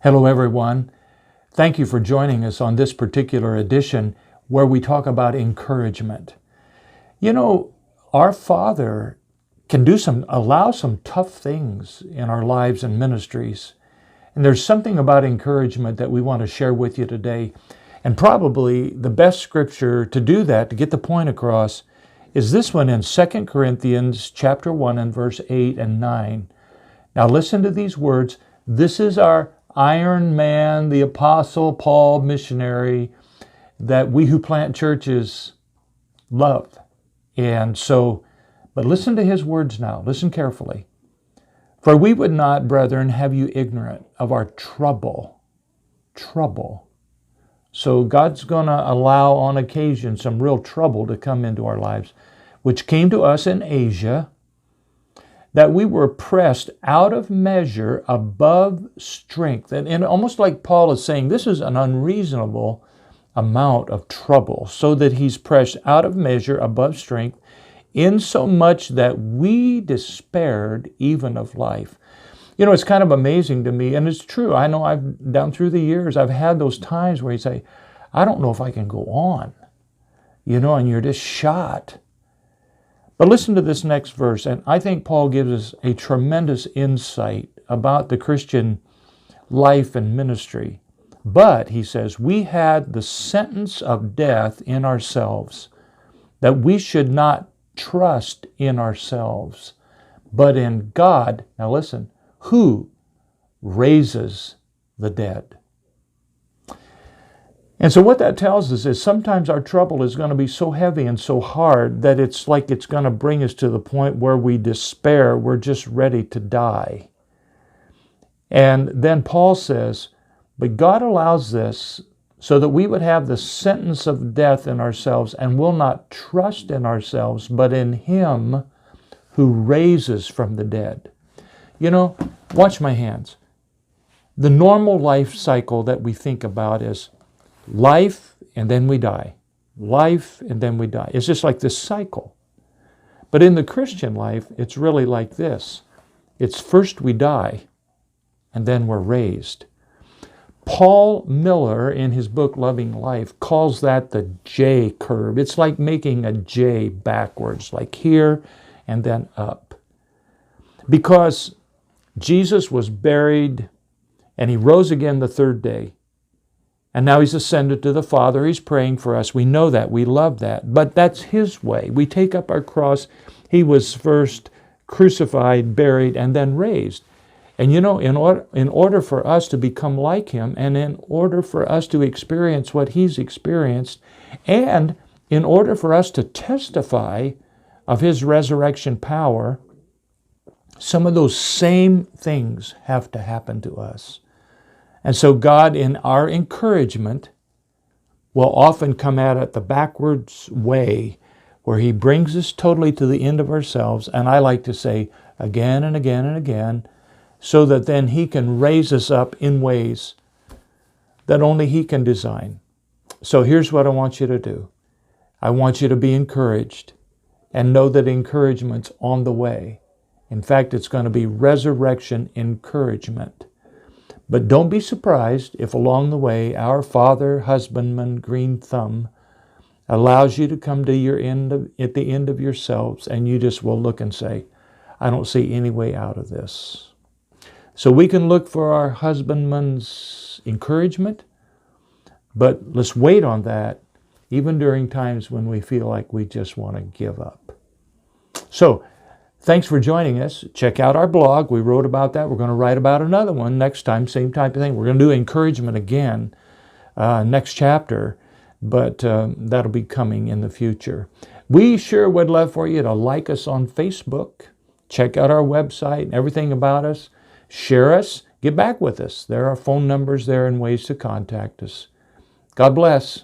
Hello, everyone. Thank you for joining us on this particular edition where we talk about encouragement. You know, our Father can allow some tough things in our lives and ministries. And there's something about encouragement that we want to share with you today. And probably the best scripture to do that, to get the point across, is this one in 2 Corinthians chapter 1 and verse 8 and 9. Now listen to these words. This is our Iron Man, the Apostle Paul missionary that we who plant churches love. But listen to his words now. Listen carefully. For we would not, brethren, have you ignorant of our trouble. So God's going to allow on occasion some real trouble to come into our lives, which came to us in Asia, that we were pressed out of measure above strength. And almost like Paul is saying, this is an unreasonable amount of trouble, so that he's pressed out of measure above strength, insomuch that we despaired even of life. You know, it's kind of amazing to me, and it's true. I know down through the years, I've had those times where you say, I don't know if I can go on, and you're just shot. But listen to this next verse, and I think Paul gives us a tremendous insight about the Christian life and ministry. But, he says, we had the sentence of death in ourselves, that we should not trust in ourselves, but in God, now listen, who raises the dead. And so what that tells us is sometimes our trouble is going to be so heavy and so hard that it's like it's going to bring us to the point where we despair. We're just ready to die. And then Paul says, but God allows this so that we would have the sentence of death in ourselves and will not trust in ourselves, but in Him who raises from the dead. Watch my hands. The normal life cycle that we think about is life, and then we die. Life, and then we die. It's just like this cycle. But in the Christian life, it's really like this. It's first we die, and then we're raised. Paul Miller, in his book Loving Life, calls that the J curve. It's like making a J backwards, like here and then up. Because Jesus was buried, and He rose again the third day. And now He's ascended to the Father. He's praying for us. We know that. We love that. But that's His way. We take up our cross. He was first crucified, buried, and then raised. And in order for us to become like Him, and in order for us to experience what He's experienced, and in order for us to testify of His resurrection power, some of those same things have to happen to us. And so God, in our encouragement, will often come at it the backwards way, where He brings us totally to the end of ourselves, and I like to say again and again and again, so that then He can raise us up in ways that only He can design. So here's what I want you to do. I want you to be encouraged and know that encouragement's on the way. In fact, it's going to be resurrection encouragement. But don't be surprised if along the way our Father, Husbandman, Green Thumb allows you to come to at the end of yourselves, and you just will look and say, I don't see any way out of this. So we can look for our husbandman's encouragement, but let's wait on that even during times when we feel like we just want to give up. So, thanks for joining us. Check out our blog. We wrote about that. We're going to write about another one next time, same type of thing. We're going to do encouragement again next chapter, but that'll be coming in the future. We sure would love for you to like us on Facebook, check out our website and everything about us, share us, get back with us. There are phone numbers there and ways to contact us. God bless.